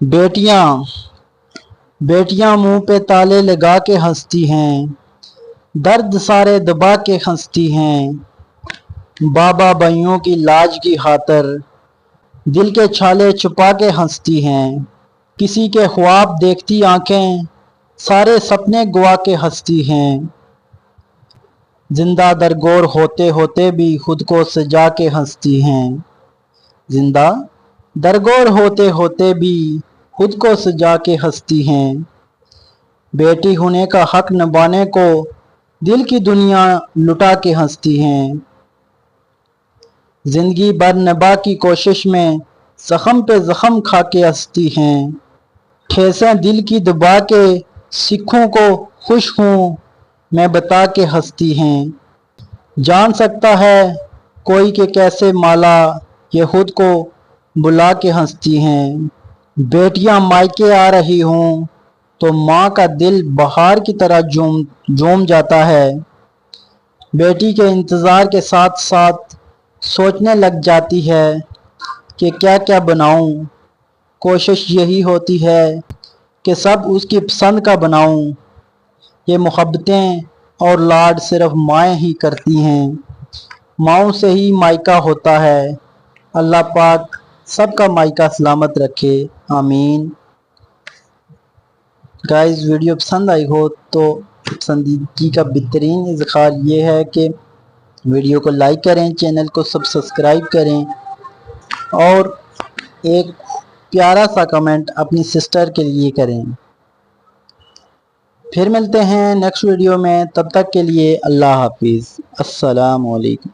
बेटियां बेटियां मुंह पे ताले लगा के हंसती हैं, दर्द सारे दबा के हंसती हैं। बाबा भाइयों की लाज की खातर दिल के छाले छुपा के हंसती हैं। किसी के ख्वाब देखती आंखें सारे सपने गुआ के हंसती हैं। जिंदा दरगोर होते होते भी खुद को सजा के हंसती हैं। जिंदा दरगोर होते होते भी खुद को सजा के हंसती हैं। बेटी होने का हक निभाने को दिल की दुनिया लुटा के हंसती हैं। जिंदगी भर निभा की कोशिश में जख्म पे जख्म खा के हंसती हैं। ठेसें दिल की दबा के सिखों को खुश हूँ मैं बता के हंसती हैं। जान सकता है कोई के कैसे माला ये खुद को बुला के हंसती हैं। बेटियां मायके आ रही हूँ तो माँ का दिल बहार की तरह झूम जाता है। बेटी के इंतज़ार के साथ साथ सोचने लग जाती है कि क्या क्या बनाऊं। कोशिश यही होती है कि सब उसकी पसंद का बनाऊं। ये मोहब्बतें और लाड सिर्फ माएँ ही करती हैं। माँओं से ही मायका होता है। अल्लाह पाक सबका मायका सलामत रखे, आमीन। गाइस वीडियो पसंद आई हो तो पसंदीदगी का बेहतरीन इज़हार ये है कि वीडियो को लाइक करें, चैनल को सब्सक्राइब करें और एक प्यारा सा कमेंट अपनी सिस्टर के लिए करें। फिर मिलते हैं नेक्स्ट वीडियो में, तब तक के लिए अल्लाह हाफिज़, अस्सलाम वालेकुम।